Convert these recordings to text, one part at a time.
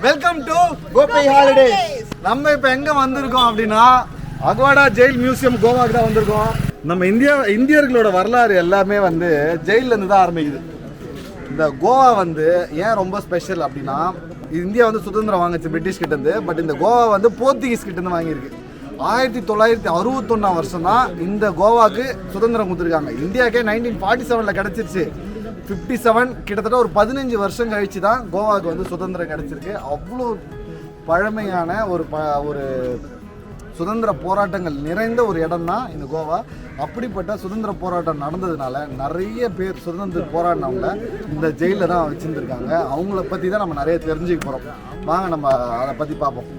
Welcome to கோபை holidays. நம்ம இப்போ எங்கே வந்திருக்கோம் அப்படின்னா அக்வாடா ஜெயில் மியூசியம் கோவாக்கு தான் வந்திருக்கோம். நம்ம இந்தியர்களோட வரலாறு எல்லாமே வந்து ஜெயிலேருந்து தான் ஆரம்பிக்குது. இந்த கோவா வந்து ஏன் ரொம்ப ஸ்பெஷல் அப்படின்னா, இந்தியா வந்து சுதந்திரம் வாங்கிச்சு பிரிட்டிஷ் கிட்டேருந்து. பட் இந்த கோவா வந்து போர்த்துகீஸ் கிட்டேருந்து வாங்கியிருக்கு. 1961 வருஷம் தான் இந்த கோவாவுக்கு சுதந்திரம் கொடுத்துருக்காங்க. இந்தியாவுக்கே 1947 கிடச்சிருச்சு. 57 கிட்டத்தட்ட ஒரு 15 வருஷம் கழிச்சு தான் கோவாவுக்கு வந்து சுதந்திரம் கிடச்சிருக்கு. அவ்வளோ பழமையான ஒரு சுதந்திர போராட்டங்கள் நிறைந்த ஒரு இடம் தான் இந்த கோவா. அப்படிப்பட்ட சுதந்திர போராட்டம் நடந்ததுனால நிறைய பேர் சுதந்திர போராடினவங்கள இந்த ஜெயிலில் தான் வச்சுருந்துருக்காங்க. அவங்கள பற்றி தான் நம்ம நிறைய தெரிஞ்சுக்க போகிறோம். வாங்க நம்ம அதை பற்றி பார்ப்போம்.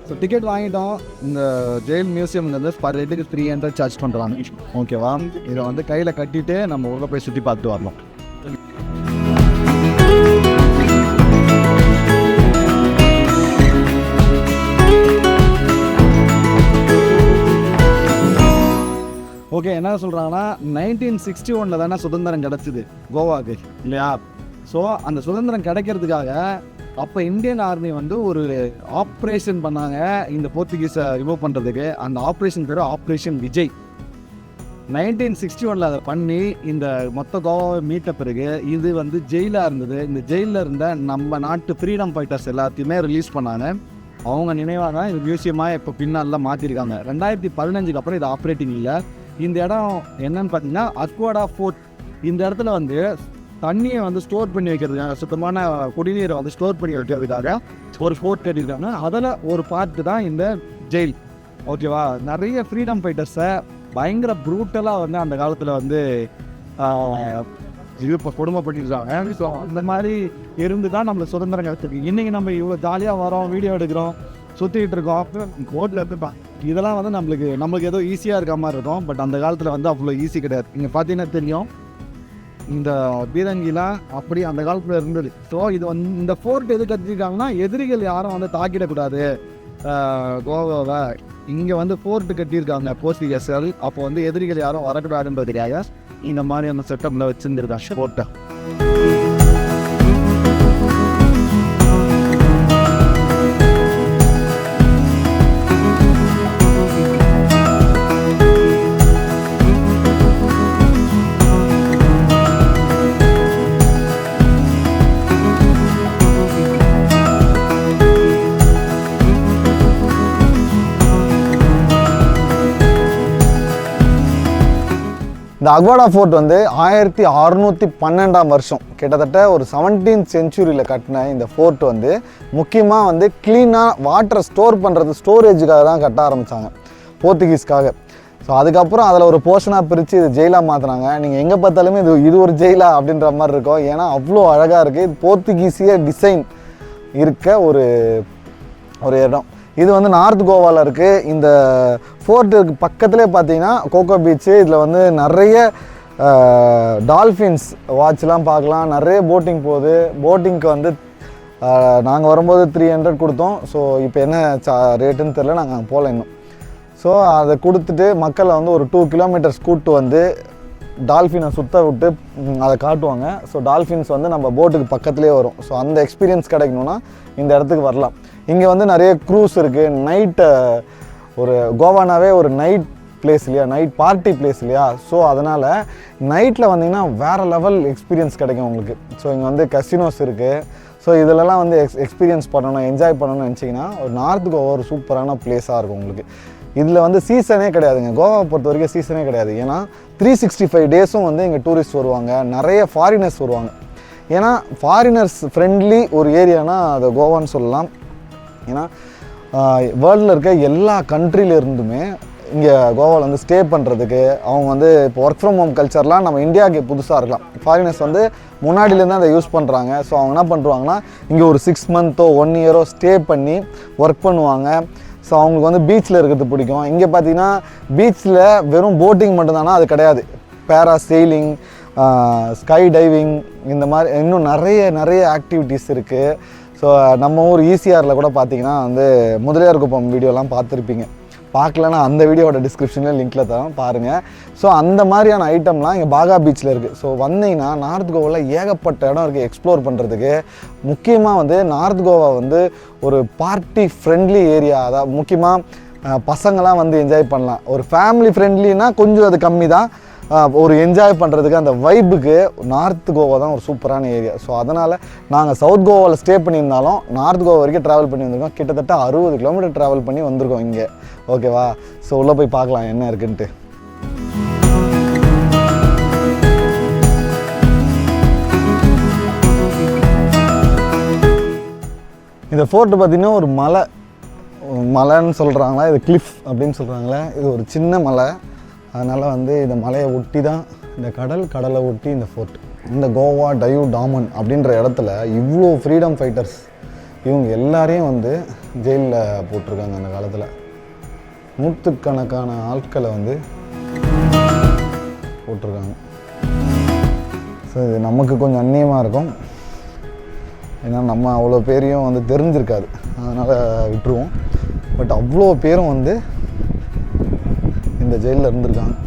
ஸோ டிக்கெட் வாங்கிட்டோம். இந்த ஜெயில் மியூசியம்ங்கிறது பர் ஹெட்டுக்கு 300 சார்ஜ் பண்ணுறாங்க. ஓகேவா? இதை வந்து கையில் கட்டிட்டு நம்ம உள்ள போய் சுற்றி பார்த்துட்டு வரலாம். ஓகே, என்ன சொல்கிறாங்கன்னா 1961 தானே சுதந்திரம் கிடச்சிது கோவாவுக்கு, இல்லையா? ஸோ அந்த சுதந்திரம் கிடைக்கிறதுக்காக அப்போ இந்தியன் ஆர்மி வந்து ஒரு ஆப்ரேஷன் பண்ணாங்க இந்த போர்த்துகீஸை ரிமூவ் பண்ணுறதுக்கு. அந்த ஆப்ரேஷன் பேர் ஆப்ரேஷன் விஜய். 1961 அதை பண்ணி இந்த மொத்த கோவாவை மீட்ட பிறகு இது வந்து ஜெயிலாக இருந்தது. இந்த ஜெயிலில் இருந்த நம்ம நாட்டு ஃப்ரீடம் ஃபைட்டர்ஸ் எல்லாத்தையுமே ரிலீஸ் பண்ணாங்க. அவங்க நினைவாக தான் இந்த மியூசியமாக இப்போ பின்னாலெலாம் மாற்றிருக்காங்க. 2015 அப்புறம் இது ஆப்ரேட்டிங் இல்லை. இந்த இடம் என்னன்னு பார்த்தீங்கன்னா அக்வாடா ஃபோர்ட். இந்த இடத்துல வந்து தண்ணியை வந்து ஸ்டோர் பண்ணி வைக்கிறதுக்காக, சுத்தமான குடிநீரை வந்து ஸ்டோர் பண்ணி வைக்கிறதுக்காக ஒரு ஃபோர்ட் கட்டியிருக்காங்க. அதில் ஒரு பார்ட்டு தான் இந்த ஜெயில். ஓகேவா? நிறைய ஃப்ரீடம் ஃபைட்டர்ஸை பயங்கர ப்ரூட்டலாக வந்து அந்த காலத்தில் வந்து இது இப்போ கொடுமைப்பட்டிருக்காங்க. ஸோ அந்த மாதிரி இருந்து தான் நம்மளுக்கு சுதந்திரம் கிடைச்சிருக்கு. இன்றைக்கி நம்ம இவ்வளோ ஜாலியாக வரோம், வீடியோ எடுக்கிறோம், சுற்றிக்கிட்டு இருக்கோம். கோர்ட்டில் இருந்துப்பா இதெல்லாம் வந்து நம்மளுக்கு ஏதோ ஈஸியாக இருக்க மாதிரி இருக்கும். பட் அந்த காலத்தில் வந்து அவ்வளோ ஈஸி கிடையாது. இங்கே பார்த்தீங்கன்னா தெரியும், இந்த பீரங்கிலாம் அப்படி அந்த காலத்தில் இருந்தது. ஸோ இது வந்து இந்த ஃபோர்ட் எது கட்டிருக்காங்கன்னா, எதிரிகள் யாரும் வந்து தாக்கிடக்கூடாது கோவாவை. இங்கே வந்து ஃபோர்ட்டு கட்டியிருக்காங்க போர்த்துகீசர்கள். அப்போ வந்து எதிரிகள் யாரும் வரக்கூடாதுன்றதுக்காக இந்த மாதிரி அந்த செட்டப்பில் வச்சுருந்துருக்காங்க ஃபோர்ட்டை. இந்த அக்வாடா ஃபோர்ட் வந்து 1612 வருஷம், கிட்டத்தட்ட ஒரு 17th செஞ்சுரியில் கட்டின இந்த ஃபோர்ட் வந்து முக்கியமாக வந்து க்ளீனாக வாட்டரை ஸ்டோர் பண்ணுறது, ஸ்டோரேஜுக்காக தான் கட்ட ஆரம்பித்தாங்க போர்த்துகீஸ்க்காக. ஸோ அதுக்கப்புறம் அதில் ஒரு போர்ஷனாக பிரித்து இது ஜெயிலாக மாற்றினாங்க. நீங்கள் எங்கே பார்த்தாலுமே இது ஒரு ஜெயிலா அப்படின்ற மாதிரி இருக்கும். ஏன்னா அவ்வளோ அழகாக இருக்குது. இது போர்த்துகீசிய டிசைன் இருக்க ஒரு இடம். இது வந்து நார்த் கோவாவில் இருக்குது. இந்த ஃபோர்ட்டுக்கு பக்கத்துலேயே பார்த்தீங்கன்னா கோகோ பீச்சு. இதில் வந்து நிறைய டால்ஃபின்ஸ் வாட்ச்லாம் பார்க்கலாம். நிறைய போட்டிங் போகுது. போட்டிங்க்கு வந்து நாங்கள் வரும்போது 300 கொடுத்தோம். ஸோ இப்போ என்ன ரேட்டுன்னு தெரில, நாங்கள் அங்கே போகல இன்னும். ஸோ அதை கொடுத்துட்டு மக்களை வந்து ஒரு 2 கிலோமீட்டர்ஸ் கூப்பிட்டு வந்து டால்ஃபினை சுற்ற விட்டு அதை காட்டுவாங்க. ஸோ டால்ஃபின்ஸ் வந்து நம்ம போட்டுக்கு பக்கத்துலேயே வரும். ஸோ அந்த எக்ஸ்பீரியன்ஸ் கிடைக்கணுன்னா இந்த இடத்துக்கு வரலாம். இங்கே வந்து நிறைய க்ரூஸ் இருக்குது. நைட்டு ஒரு கோவானாவே ஒரு நைட் பிளேஸ் இல்லையா, நைட் பார்ட்டி பிளேஸ் இல்லையா. ஸோ அதனால் நைட்டில் வந்தீங்கன்னா வேறு லெவல் எக்ஸ்பீரியன்ஸ் கிடைக்கும் உங்களுக்கு. ஸோ இங்கே வந்து கசினோஸ் இருக்குது. ஸோ இதிலலாம் வந்து எக்ஸ்பீரியன்ஸ் பண்ணணும், என்ஜாய் பண்ணணும்னு நினச்சிங்கன்னா ஒரு நார்த் கோவா ஒரு சூப்பரான பிளேஸாக இருக்கும் உங்களுக்கு. இதில் வந்து சீசனே கிடையாதுங்க. கோவாவை பொறுத்த வரைக்கும் சீசனே கிடையாது. ஏன்னா 365 டேஸும் வந்து இங்கே டூரிஸ்ட் வருவாங்க, நிறைய ஃபாரினர்ஸ் வருவாங்க. ஏன்னா ஃபாரினர்ஸ் ஃப்ரெண்ட்லி ஒரு ஏரியானா அது கோவான்னு சொல்லலாம். ஏன்னா வேர்ல்டில் இருக்க எல்லா கண்ட்ரிலேருந்துமே இங்கே கோவாவில் வந்து ஸ்டே பண்ணுறதுக்கு, அவங்க வந்து இப்போ ஒர்க் ஃப்ரம் ஹோம் கல்ச்சர்லாம் நம்ம இந்தியாவுக்கு புதுசாக இருக்கலாம். ஃபாரினர்ஸ் வந்து முன்னாடியிலேருந்து அதை யூஸ் பண்ணுறாங்க. ஸோ அவங்க என்ன பண்ணுறாங்கன்னா இங்கே ஒரு 6 மந்த்தோ 1 இயரோ ஸ்டே பண்ணி ஒர்க் பண்ணுவாங்க. ஸோ அவங்களுக்கு வந்து பீச்சில் இருக்கிறது பிடிக்கும். இங்கே பார்த்தீங்கன்னா பீச்சில் வெறும் போட்டிங் மட்டும்தானா, அது கிடையாது. பேரா செயிலிங், ஸ்கை டைவிங், இந்த மாதிரி இன்னும் நிறைய ஆக்டிவிட்டீஸ் இருக்குது. ஸோ நம்ம ஊர் ஈசிஆரில் கூட பார்த்தீங்கன்னா வந்து முதலியார் குப்பம் வீடியோலாம் பார்த்துருப்பீங்க. பார்க்கலன்னா அந்த வீடியோட டிஸ்கிரிப்ஷனில் லிங்க்கில் தரோம் பாருங்கள். ஸோ அந்த மாதிரியான ஐட்டம்லாம் இங்கே பாகா பீச்சில் இருக்குது. ஸோ வந்தீங்கன்னா நார்த் கோவாவில் ஏகப்பட்ட இடம் இருக்குது எக்ஸ்ப்ளோர் பண்ணுறதுக்கு. முக்கியமாக வந்து நார்த் கோவா வந்து ஒரு பார்ட்டி ஃப்ரெண்ட்லி ஏரியா. அதாவது முக்கியமாக பசங்களாம் வந்து என்ஜாய் பண்ணலாம். ஒரு ஃபேமிலி ஃப்ரெண்ட்லினா கொஞ்சம் அது கம்மி தான். ஒரு என்ஜாய் பண்ணுறதுக்கு அந்த வைப்புக்கு நார்த் கோவா தான் ஒரு சூப்பரான ஏரியா. ஸோ அதனால் நாங்கள் சவுத் கோவாவில் ஸ்டே பண்ணியிருந்தாலும் நார்த் கோவா வரைக்கும் ட்ராவல் பண்ணி வந்திருக்கோம். கிட்டத்தட்ட 60 கிலோமீட்டர் ட்ராவல் பண்ணி வந்திருக்கோம் இங்கே. ஓகேவா? ஸோ உள்ளே போய் பார்க்கலாம் என்ன இருக்குன்ட்டு. இந்த ஃபோர்ட்டு பார்த்திங்கன்னா ஒரு மலைன்னு சொல்கிறாங்களா, இது கிளிஃப் அப்படின்னு சொல்கிறாங்களே. இது ஒரு சின்ன மலை. அதனால் வந்து இந்த மலையை ஒட்டி தான் இந்த கடலை ஒட்டி இந்த ஃபோர்ட். இந்த கோவா டையூ டாமன் அப்படின்ற இடத்துல இவ்வளோ ஃப்ரீடம் ஃபைட்டர்ஸ் இவங்க எல்லாரையும் வந்து ஜெயிலில் போட்டிருக்காங்க. அந்த காலத்தில் நூற்றுக்கணக்கான ஆட்களை வந்து போட்டிருக்காங்க. ஸோ இது நமக்கு கொஞ்சம் அந்நியமாக இருக்கும். ஏன்னா நம்ம அவ்வளோ பேரையும் வந்து தெரிஞ்சிருக்காது, அதனால் விட்டுருவோம். பட் அவ்வளோ பேரும் வந்து இந்த ஜெயிலில் இருந்திருக்காங்க.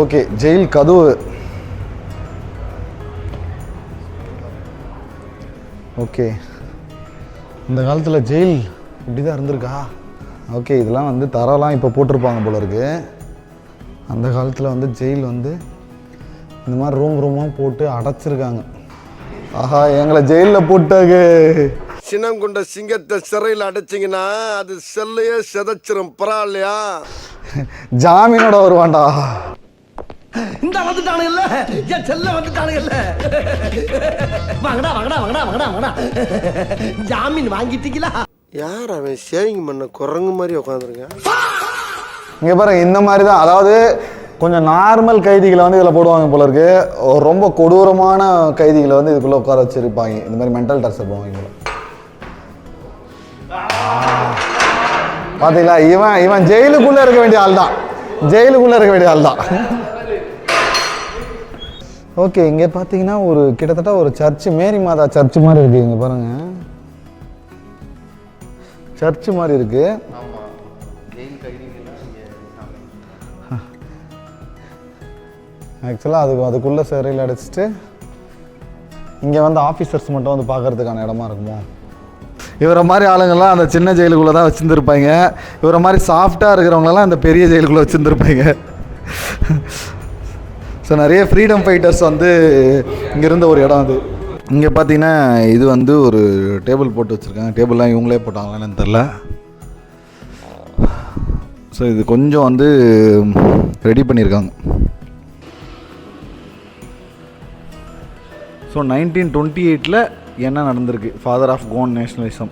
ஓகே, ஜெயில் கதவு. ஓகே, இந்த காலத்தில் ஜெயில் இப்படி தான் இருந்திருக்கா? ஓகே, இதெல்லாம் வந்து தரலாம் இப்போ போட்டிருப்பாங்க போல இருக்கு. அந்த காலத்தில் வந்து ஜெயில் வந்து இந்த மாதிரி ரூமாக போட்டு அடைச்சிருக்காங்க. ஆஹா, எங்களை ஜெயிலில் போட்டாங்க. சினம் கொண்ட சிங்கத்தை சிறையில் அடைச்சிங்கன்னா அது செல்லையே செதைச்சிரும். பரவாயில்லையா? ஜாமீனோட வருவான்டா. இந்த வந்துட்டானுங்கல்ல, என் செல்ல வந்துட்டானுங்கல்ல. வாங்கடா வாங்கடா வாங்கடா வாங்கடா வாங்கடா. ஜாமீன் வாங்கிட்டீங்களா? யார் அவன் சேவிங் பண்ண குரங்கு மாதிரி உட்காந்துருங்க. இங்கே பாருங்க, இந்த மாதிரி தான். அதாவது கொஞ்சம் நார்மல் கைதிகளை வந்து இதில் போடுவாங்க போல இருக்கு. ரொம்ப கொடூரமான கைதிகளை வந்து இதுக்குள்ளே உட்கார வச்சுருப்பாங்க. இந்த மாதிரி மென்டல் டார்ச்சர் போவாங்க போல. பார்த்தீங்களா? இவன் ஜெயிலுக்குள்ளே இருக்க வேண்டிய ஆள் தான். ஜெயிலுக்குள்ளே இருக்க வேண்டிய ஆள் தான். ஓகே, இங்கே பார்த்தீங்கன்னா ஒரு கிட்டத்தட்ட ஒரு சர்ச்சு, மேரி மாதா சர்ச்சு மாதிரி இருக்குது. இங்கே பாருங்கள், சர்ச்சு மாதிரி இருக்குது. ஆக்சுவலாக அதுக்குள்ளே சிறையில் அடைச்சிட்டு இங்கே வந்து ஆஃபீஸர்ஸ் மட்டும் வந்து பார்க்கறதுக்கான இடமா இருக்குமோ? இவரை மாதிரி ஆளுங்கள்லாம் அந்த சின்ன ஜெயிலுக்குள்ளே தான் வச்சுருந்துருப்பாங்க. இவரை மாதிரி சாஃப்டாக இருக்கிறவங்களெல்லாம் அந்த பெரிய ஜெயிலுக்குள்ளே வச்சுருந்துருப்பாங்க. ஸோ நிறைய ஃப்ரீடம் ஃபைட்டர்ஸ் வந்து இங்கே இருந்த ஒரு இடம் அது. இங்கே பார்த்தீங்கன்னா இது வந்து ஒரு டேபிள் போட்டு வச்சுருக்காங்க. டேபிள்லாம் இவங்களே போட்டாங்களான்னு தெரில. ஸோ இது கொஞ்சம் வந்து ரெடி பண்ணியிருக்காங்க. ஸோ 1928 என்ன நடந்திருக்கு, ஃபாதர் ஆஃப் கோன் நேஷ்னலிசம்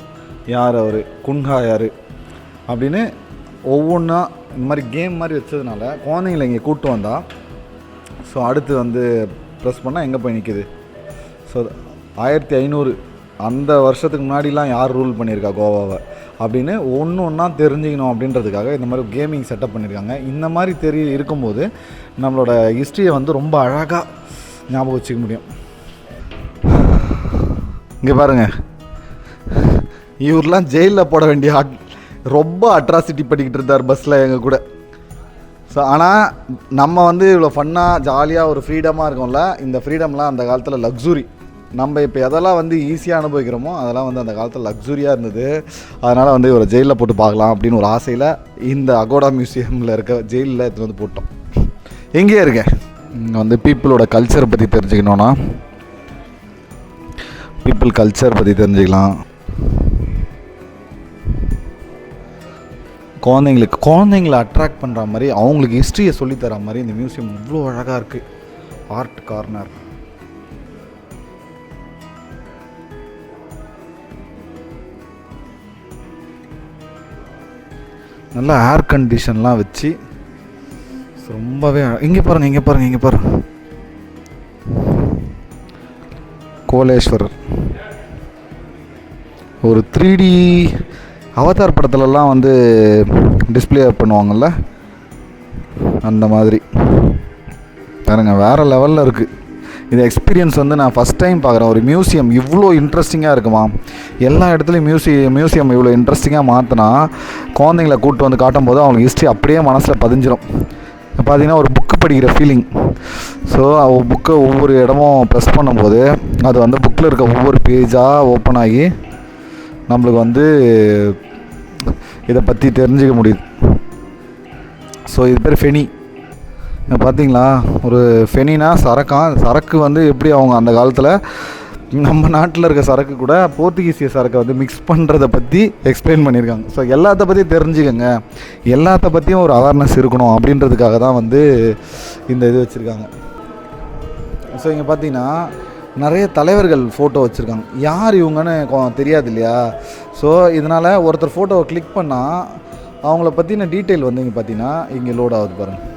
யார், அவர் குன்ஹா யார் அப்படின்னு ஒவ்வொன்றா இந்த மாதிரி கேம் மாதிரி வச்சதுனால குழந்தைங்களை இங்கே கூப்பிட்டு வந்தால் ஸோ அடுத்து வந்து ப்ரெஸ் பண்ணால் எங்கே போய் நிற்கிது. ஸோ 1500 அந்த வருஷத்துக்கு முன்னாடிலாம் யார் ரூல் பண்ணியிருக்கா கோவாவை அப்படின்னு ஒன்றா தெரிஞ்சுக்கணும் அப்படின்றதுக்காக இந்த மாதிரி கேமிங் செட்டப் பண்ணியிருக்காங்க. இந்த மாதிரி இருக்கும்போது நம்மளோட ஹிஸ்ட்ரியை வந்து ரொம்ப அழகாக ஞாபகம் வச்சுக்க முடியும். இங்கே பாருங்கள், இவரெலாம் ஜெயிலில் போட வேண்டிய ரொம்ப அட்ராசிட்டி பண்ணிக்கிட்டு இருந்தார் பஸ்ஸில் எங்கள் கூட. ஸோ ஆனால் நம்ம வந்து இவ்வளோ ஃபன்னாக ஜாலியாக ஒரு ஃப்ரீடமாக இருக்கோம்ல, இந்த ஃப்ரீடம்லாம் அந்த காலத்தில் லக்ஸுரி. நம்ம இப்போ எதெல்லாம் வந்து ஈஸியாக அனுபவிக்கிறோமோ அதெல்லாம் வந்து அந்த காலத்தில் லக்ஸுரியாக இருந்தது. அதனால் வந்து இவரை ஜெயிலில் போட்டு பார்க்கலாம் அப்படின்னு ஒரு ஆசையில் இந்த அகோடா மியூசியமில் இருக்க ஜெயிலில் எடுத்துகிட்டு வந்து போட்டோம். எங்கேயே இருக்கேன் இங்கே வந்து பீப்புளோட கல்ச்சரை பற்றி தெரிஞ்சுக்கணுன்னா பீப்புள் கல்ச்சர் பற்றி தெரிஞ்சுக்கலாம். குழந்தைங்களை அட்ராக்ட் பண்ணுற மாதிரி அவங்களுக்கு ஹிஸ்ட்ரியை சொல்லித்தர மாதிரி இந்த மியூசியம் இவ்வளோ அழகாக இருக்குது. ஆர்ட் கார்னர், நல்லா ஏர் கண்டிஷன்லாம் வச்சு ரொம்பவே இங்கே பாருங்கள் கோலேஸ்வரர் ஒரு 3D அவதார் படத்துலலாம் வந்து டிஸ்பிளே பண்ணுவாங்கள்ல அந்த மாதிரி பாருங்க, வேறு லெவலில் இருக்குது. இந்த எக்ஸ்பீரியன்ஸ் வந்து நான் ஃபஸ்ட் டைம் பார்க்குறேன். ஒரு மியூசியம் இவ்வளோ இன்ட்ரெஸ்டிங்காக இருக்குமா? எல்லா இடத்துலையும் மியூசியம் இவ்வளோ இன்ட்ரெஸ்டிங்காக மாற்றினா குழந்தைங்கள கூப்பிட்டு வந்து காட்டும் போது அவங்களுக்கு ஹிஸ்ட்ரி அப்படியே மனசில் பதிஞ்சிடும். பார்த்திங்கன்னா ஒரு புக்கு படிக்கிற ஃபீலிங். ஸோ புக்கை ஒவ்வொரு இடமும் ப்ரெஸ் பண்ணும்போது அது வந்து புக்கில் இருக்க ஒவ்வொரு பேஜாக ஓப்பன் ஆகி நம்மளுக்கு வந்து இதை பற்றி தெரிஞ்சுக்க முடியுது. ஸோ இது பேர் ஃபெனி. பார்த்தீங்களா, ஒரு ஃபெனினா சரக்கு வந்து எப்படி அவங்க அந்த காலத்தில் நம்ம நாட்டில் இருக்க சரக்கு கூட போர்த்துகீசிய சரக்கை வந்து மிக்ஸ் பண்ணுறதை பற்றி எக்ஸ்பிளைன் பண்ணியிருக்காங்க. ஸோ எல்லாத்த பற்றி தெரிஞ்சுக்கங்க, எல்லாத்த பற்றியும் ஒரு அவேர்னஸ் இருக்கணும் அப்படின்றதுக்காக தான் வந்து இந்த இது வச்சுருக்காங்க. ஸோ இங்கே பார்த்தீங்கன்னா நிறைய தலைவர்கள் ஃபோட்டோ வச்சுருக்காங்க. யார் இவங்கன்னு தெரியாது இல்லையா? ஸோ இதனால் ஒருத்தர் ஃபோட்டோவை கிளிக் பண்ணால் அவங்கள பற்றின டீட்டெயில் வந்து இங்கே பார்த்தீங்கன்னா இங்கே லோட் ஆகுது பாருங்கள்.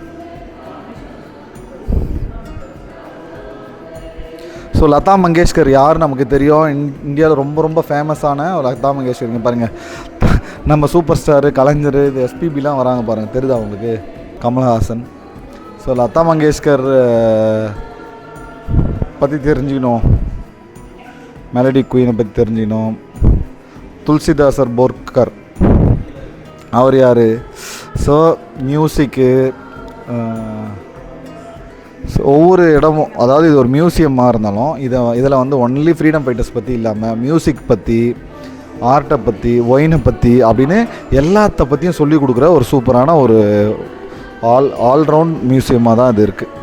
ஸோ லதா மங்கேஷ்கர் யார் நமக்கு தெரியும், இந்தியாவில் ரொம்ப ரொம்ப ஃபேமஸான ஒரு லதா மங்கேஷ்கர். இங்கே பாருங்கள், நம்ம சூப்பர் ஸ்டாரு கலைஞர் இது எஸ்பிபிலாம் வராங்க பாருங்கள், தெரியுதா அவங்களுக்கு? கமல்ஹாசன். ஸோ லதா மங்கேஷ்கர் பற்றி தெரிஞ்சுக்கணும், மெலடி குயினை பற்றி தெரிஞ்சுக்கணும். துளசிதாசர் போர்க்கர் அவர் யார்? ஸோ மியூசிக்கு ஒவ்வொரு இடமும், அதாவது இது ஒரு மியூசியமாக இருந்தாலும் இதில் வந்து ஒன்லி ஃப்ரீடம் ஃபைட்டர்ஸ் பற்றி இல்லாமல் மியூசிக் பற்றி, ஆர்ட்டை பற்றி, ஒயினை பற்றி அப்படின்னு எல்லாத்த பற்றியும் சொல்லிக் கொடுக்குற ஒரு சூப்பரான ஒரு ஆல்ரவுண்ட் மியூசியமாக தான் இது இருக்குது.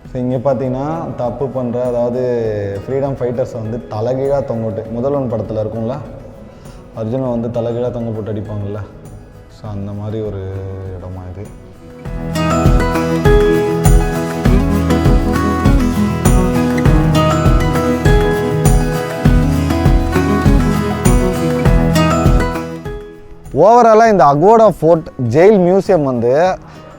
ஸோ இங்கே பார்த்தீங்கன்னா தப்பு பண்ணுற, அதாவது ஃப்ரீடம் ஃபைட்டர்ஸை வந்து தலைகீழாக தொங்கிட்டு முதல்வன் படத்தில் இருக்கும்ல, அர்ஜுனை வந்து தலைகீழாக தொங்க போட்டு அடிப்பாங்கள்ல, ஸோ அந்த மாதிரி ஒரு இடமா இது. ஓவராலாக இந்த அகோடா ஃபோர்ட் ஜெயில் மியூசியம் வந்து,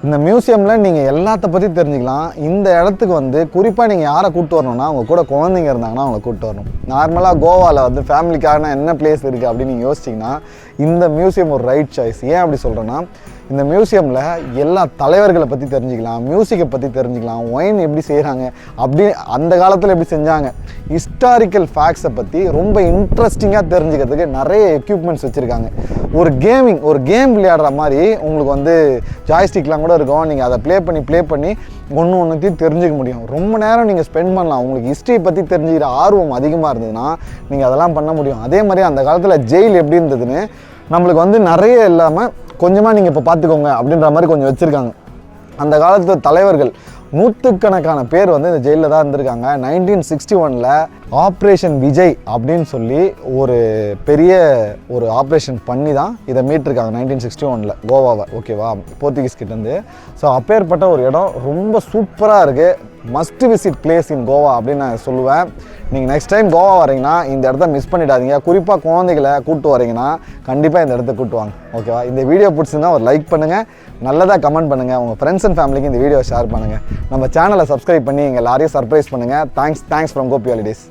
இந்த மியூசியமில் நீங்கள் எல்லாத்த பற்றி தெரிஞ்சுக்கலாம். இந்த இடத்துக்கு வந்து குறிப்பாக நீங்கள் யாரை கூப்பிட்டு வரணும்னா, அவங்க கூட குழந்தைங்க இருந்தாங்கன்னா அவங்கள கூப்பிட்டு வரணும். நார்மலாக கோவாவில் வந்து ஃபேமிலிக்கான என்ன பிளேஸ் இருக்குது அப்படின்னு நீங்கள் யோசிச்சிங்கன்னா இந்த மியூசியம் ஒரு ரைட் சாய்ஸ். ஏன் அப்படி சொல்கிறேன்னா, இந்த மியூசியமில் எல்லா தலைவர்களை பற்றி தெரிஞ்சுக்கலாம், மியூசிக்கை பற்றி தெரிஞ்சுக்கலாம், ஒயின் எப்படி செய்கிறாங்க, அப்படி அந்த காலத்தில் எப்படி செஞ்சாங்க, ஹிஸ்டாரிக்கல் ஃபேக்ட்ஸை பற்றி ரொம்ப இன்ட்ரெஸ்டிங்காக தெரிஞ்சுக்கிறதுக்கு நிறைய எக்யூப்மெண்ட்ஸ் வச்சுருக்காங்க. ஒரு கேம் விளையாடுற மாதிரி உங்களுக்கு வந்து ஜாய்ஸ்டிக்லாம் கூட இருக்கும். நீங்கள் அதை ப்ளே பண்ணி ஒன்றுத்தையும் தெரிஞ்சுக்க முடியும். ரொம்ப நேரம் நீங்கள் ஸ்பெண்ட் பண்ணலாம். உங்களுக்கு ஹிஸ்ட்ரியை பற்றி தெரிஞ்சுக்கிற ஆர்வம் அதிகமாக இருந்ததுன்னா நீங்கள் அதெல்லாம் பண்ண முடியும். அதே மாதிரி அந்த காலத்தில் ஜெயில் எப்படி இருந்ததுன்னு நம்மளுக்கு வந்து நிறைய இல்லாமல் கொஞ்சமாக நீங்கள் இப்போ பார்த்துக்கோங்க அப்படின்ற மாதிரி கொஞ்சம் வச்சுருக்காங்க. அந்த காலத்து தலைவர்கள் நூற்றுக்கணக்கான பேர் வந்து இந்த ஜெயிலில் தான் இருந்திருக்காங்க. 1961 ஆப்ரேஷன் விஜய் அப்படின்னு சொல்லி ஒரு பெரிய ஒரு ஆப்ரேஷன் பண்ணி தான் இதை மீட்டிருக்காங்க 1961 கோவாவை, ஓகேவா, போர்த்துகீஸ் கிட்டேருந்து. ஸோ அப்பேற்பட்ட ஒரு இடம் ரொம்ப சூப்பராக இருக்குது. மஸ்ட் விசிட் பிளேஸ் இன் கோவா அப்படின்னு நான் சொல்லுவேன். நீங்கள் நெக்ஸ்ட் டைம் கோவா வரீங்கன்னா இந்த இடத்த மிஸ் பண்ணிடாதீங்க. குறிப்பாக குழந்தைகளை கூப்பிட்டு வரீங்கன்னா கண்டிப்பாக இந்த இடத்த கூப்பிட்டு வாங்க, ஓகேவா. இந்த வீடியோ பிடிச்சிருந்தா ஒரு லைக் பண்ணுங்கள், நல்லதாக கமெண்ட் பண்ணுங்கள், உங்கள் ஃப்ரெண்ட்ஸ் அண்ட் ஃபேமிலிக்கு இந்த வீடியோ ஷேர் பண்ணுங்கள். நம்ம சேனலை சப்ஸ்கிரைப் பண்ணி எங்கள் எல்லாரையும் சர்ப்ரைஸ் பண்ணுங்கள். Thanks from Gopi holidays.